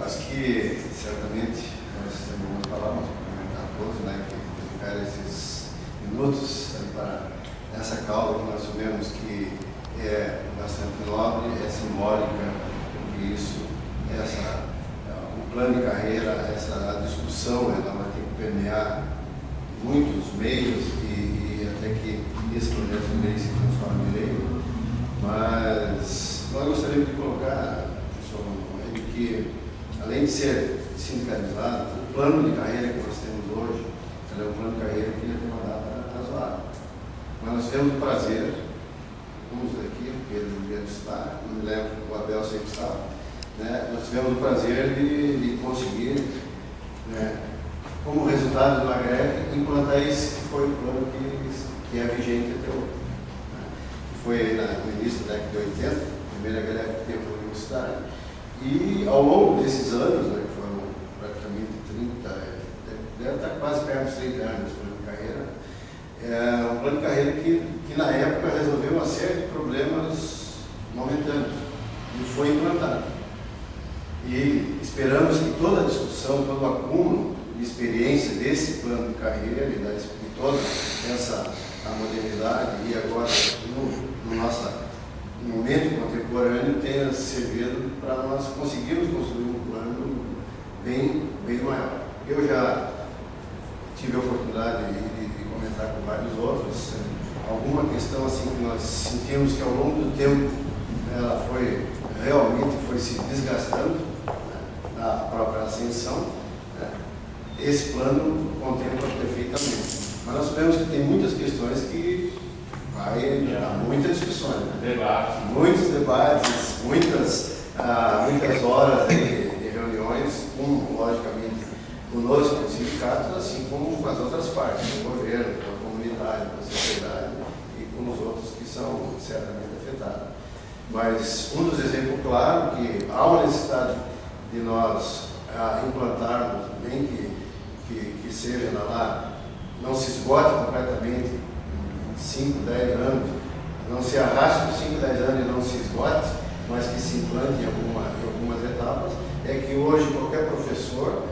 acho que certamente nós temos muito falar, mas comentar todos, né, que dedicar esses minutos para essa causa que nós sabemos que é bastante nobre, é simbólica, e isso, o plano de carreira, essa discussão, ela vai ter que permear muitos meios e até que esse projeto de lei se transforme em lei, mas nós gostaríamos de colocar, professor, que além de ser sindicalizado, o plano de carreira que nós temos hoje, é um plano de carreira que tem uma data razoável. Mas nós temos o prazer, alguns daqui, Pedro está, não me lembro, o Abel sempre estava, né? Nós tivemos o prazer de conseguir, né, como resultado de uma greve, implantar esse que foi o plano que é vigente até hoje. Né? Que foi no início da década de 80, a primeira greve que teve na universidade, e ao longo desses anos, né, que foram praticamente 30, deve estar quase perto dos 30 anos de plano de carreira, é um plano de carreira que na época resolveu uma série de problemas momentâneos e foi implantado. E esperamos que toda a discussão, todo o acúmulo de experiência desse plano de carreira e de toda essa modernidade e agora no nosso momento contemporâneo tenha servido para nós conseguirmos construir um plano bem maior. Eu já tive a oportunidade de comentar com vários outros, alguma questão assim que nós sentimos que ao longo do tempo ela realmente foi se desgastando, né, na própria ascensão, né. Esse plano contempla perfeitamente. Mas nós sabemos que tem muitas questões que vai dar muitas discussões, né? Muitos debates, muitas horas de reuniões, logicamente, conosco, com os sindicatos, assim como com as outras partes, com o governo, com a comunidade, com a sociedade e com os outros que são certamente afetados. Mas um dos exemplos claros que há uma necessidade de nós implantarmos, bem que seja lá, não se esgote completamente em 5, 10 anos, não se arraste por 5, 10 anos e não se esgote, mas que se implante em algumas etapas, é que hoje qualquer professor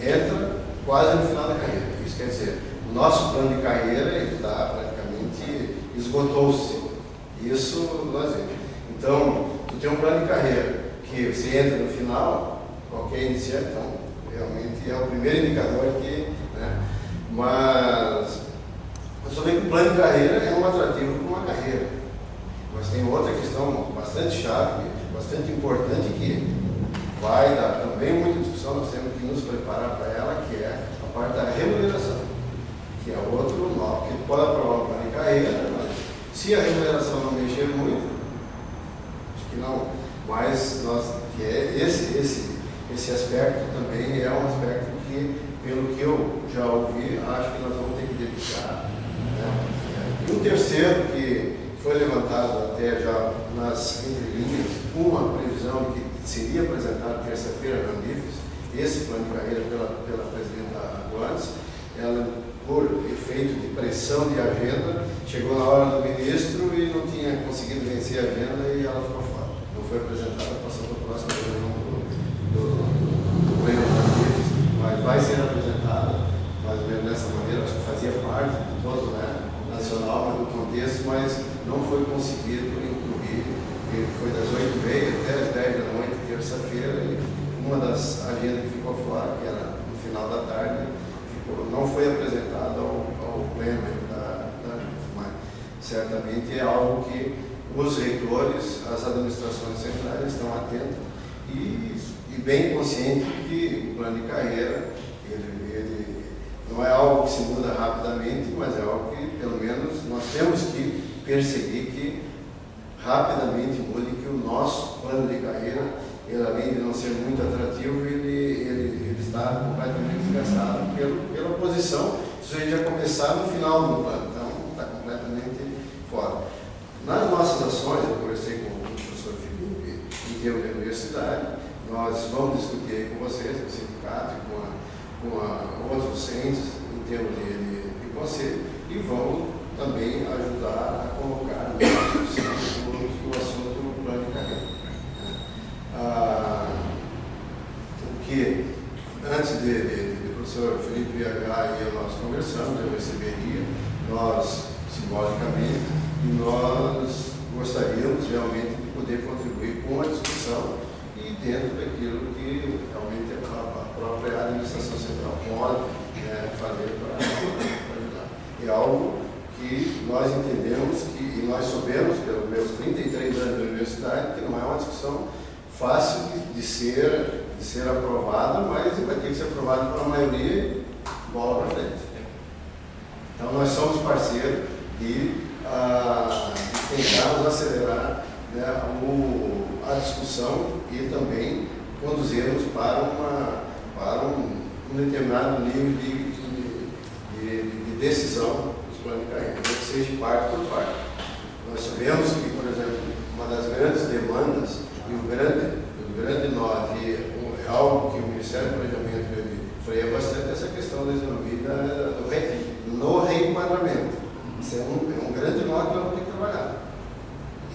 entra quase no final da carreira. Isso quer dizer, o nosso plano de carreira está praticamente esgotou-se. Isso nós vemos. Então, tu tem um plano de carreira que você entra no final, qualquer iniciante, então, realmente é o primeiro indicador que, né? Mas eu só vejo que o plano de carreira é um atrativo para uma carreira. Mas tem outra questão bastante chave, bastante importante, que vai dar também muita discussão, nós temos que nos preparar para ela, que é a parte da remuneração, que é outro nó, que pode aprovar o plano de carreira, mas se a remuneração não mexer muito, acho que não, mas esse aspecto também é um aspecto que, pelo que eu já ouvi, acho que nós vamos ter que dedicar, né? E um terceiro que foi levantado até já nas entrelinhas, uma previsão que seria apresentada terça-feira na Anifes, esse plano de carreira pela presidenta Guantes, ela, por efeito de pressão de agenda, chegou na hora do ministro e não tinha conseguido vencer a agenda e ela ficou fora. Não foi apresentada, passou para a próxima reunião do pleno da Anifes, mas vai ser apresentada, mais ou menos dessa maneira, acho que fazia parte de todo, né, nacional, do contexto, mas não foi conseguido incluir, foi das 8h30 até as 10 da noite, terça-feira, e uma das agendas que ficou fora, que era no final da tarde, não foi apresentada ao pleno da Anifes, mas certamente é algo que os reitores, as administrações centrais estão atentos e bem conscientes que o plano de carreira, ele não é algo que se muda rapidamente, mas é algo que, pelo menos, nós temos que perseguir que rapidamente mude, que o nosso plano de carreira, ele, além de não ser muito atrativo, ele está completamente desgastado pela posição. Isso a gente já começar no final do plano, então está completamente fora. Nas nossas ações, eu conversei com o professor Felipe, em termos de universidade, nós vamos discutir aí com vocês, com o sindicato e com outros centros, em termos de conselho, e vamos também ajudar a colocar no o assunto do plano de carreira. O porque antes de o professor Felipe H. e nós conversamos, eu receberia, nós, simbolicamente, e nós gostaríamos realmente de poder contribuir com a discussão e dentro daquilo que realmente a própria administração central pode fazer para ajudar. É algo que nós entendemos e nós soubemos, pelos meus 33 anos de universidade, que não é uma discussão fácil de ser aprovada, mas vai ter que ser aprovada por uma maioria e bola para frente. Então nós somos parceiros de tentarmos acelerar, né, a discussão e também conduzirmos para um determinado nível de decisão dos planos de carreira, que seja parte por parte. Nós sabemos que, por exemplo, uma das grandes demandas e o grande nó é algo que o Ministério do Planejamento freia bastante, essa questão da isonomia no reenquadramento. Isso é um grande nó que nós vamos ter que trabalhar.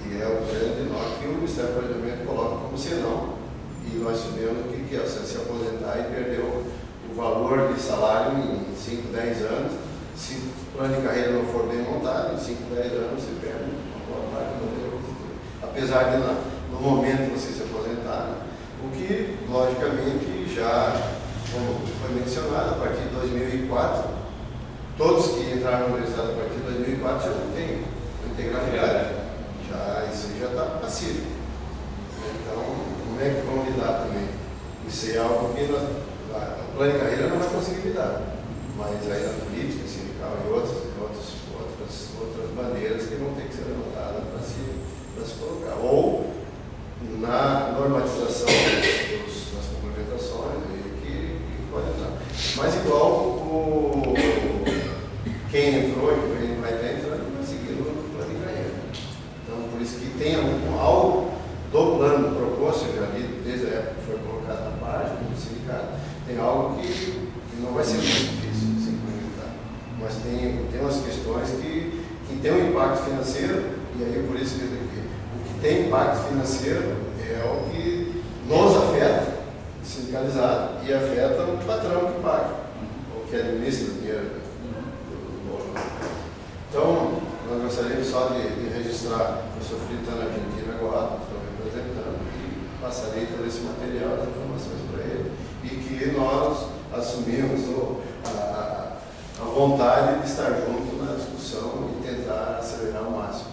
E é o grande nó que o Ministério do Planejamento coloca como senão. E nós sabemos o que é se aposentar e perder o valor de salário em 5, 10 anos. Se o plano de carreira não for bem montado, em 5, 10 anos você perde uma boa parte do modelo. Apesar de no momento você se aposentar, o que logicamente já, como foi mencionado, a partir de 2004, todos que entraram na universidade a partir de 2004 já não têm integralidade. Isso já está passivo. Então, como é que vão lidar também? Isso é algo que o plano de carreira não vai conseguir lidar. Mas aí na política, sindical e outras bandeiras que vão ter que ser adotadas para se colocar. Ou na normatização das complementações, que pode entrar. Mas igual quem entrou e quem vai estar entrando vai seguir no plano de carreira. Então, por isso que tem algo do plano proposto, eu já li desde a época que foi colocado na página do sindicato, tem algo que não vai ser muito difícil de se implementar. Mas tem umas questões que tem um impacto financeiro, e aí por isso que o que tem impacto financeiro é o que nos afeta, o sindicalizado, e afeta o patrão que paga, ou que administra o dinheiro do bolo. Então, nós gostaríamos só de registrar, o professor Felipe está na Argentina agora, estou representando, e passarei todo esse material, as informações para ele, e que nós assumimos a vontade de estar junto na discussão e tentar acelerar ao máximo.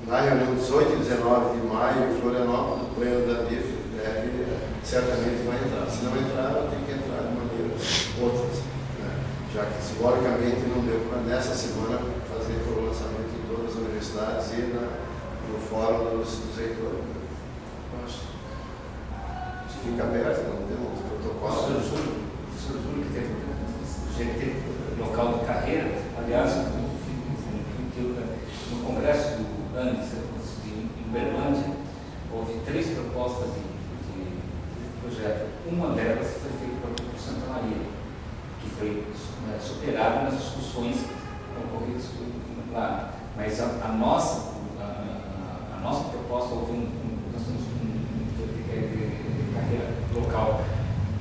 Na reunião 18 e 19 de maio, em Florianópolis, o pleno da DIF certamente vai entrar. Se não entrar, vai ter que entrar de maneira outras, né? Já que simbolicamente não deu para nessa semana fazer o lançamento em todas as universidades e no fórum dos reitores. Fica aberto, não temos protocolo. O professor Júlio, que tem local de carreira, aliás, no congresso do ANDES, em Berlândia, houve 3 propostas de projeto. Uma delas foi feita pelo Santa Maria, que foi superada nas discussões ocorridas lá. Mas a nossa proposta, nós temos de carreira local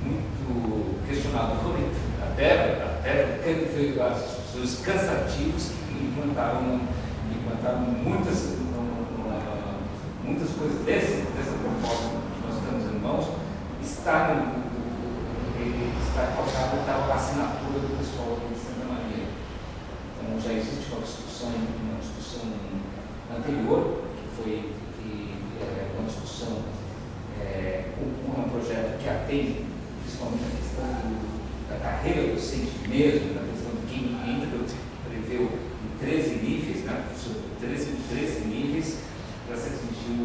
muito questionado. Até as pessoas cansativas que implantaram muitas coisas dessa proposta que nós temos em mãos, está colocada a assinatura do pessoal aqui de Santa Maria. Então já existe uma discussão anterior, que foi uma discussão com um projeto que atende principalmente a questão da carreira docente mesmo, da questão de quem entra, preveu em 13 níveis, né, 13 níveis para se atingir o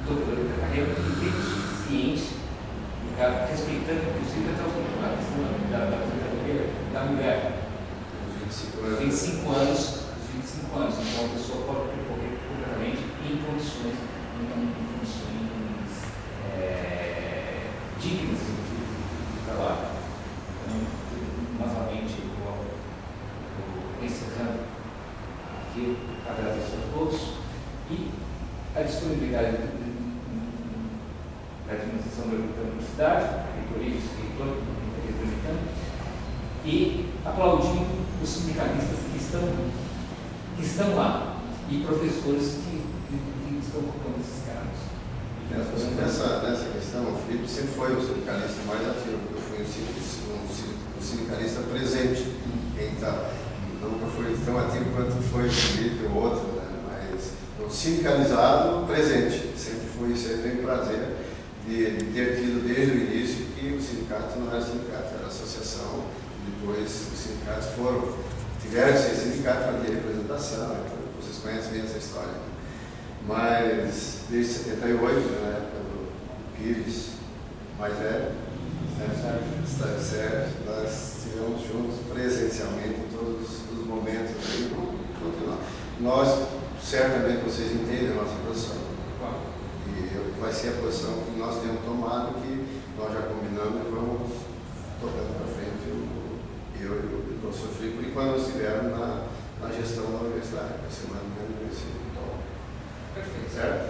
doutorado da carreira, que tem o suficiente, respeitando inclusive até a questão da aposentadoria da mulher. 25 anos, então a pessoa pode percorrer completamente em condições dignas de trabalho. Então, novamente, encerrando aqui, agradeço a todos e a disponibilidade da administração da universidade, reitoria, reitor, representando, e aplaudindo os sindicalistas que estão lá e professores que estão ocupando esses cargos. Nessa questão, o Felipe sempre foi o sindicalista mais ativo, porque eu fui um sindicalista presente. Então, nunca foi tão ativo quanto foi o Felipe ou outro, né? Mas o sindicalizado presente. Sempre tenho prazer de ter tido desde o início que o sindicato não era sindicato, era associação. Depois os sindicatos tiveram que ser sindicato para ter representação, então, vocês conhecem bem essa história. Mas desde 78, na época do Pires, mais velho, Sérgio, nós estivemos juntos presencialmente em todos os momentos. Nós, certamente, vocês entendem a nossa posição. E vai ser a posição que nós temos tomado, que nós já combinamos e vamos tocando para frente. Eu e o professor Felipe, quando estivermos na gestão da universidade, vai ser mais ou menos esse tom. Perfeito. Certo?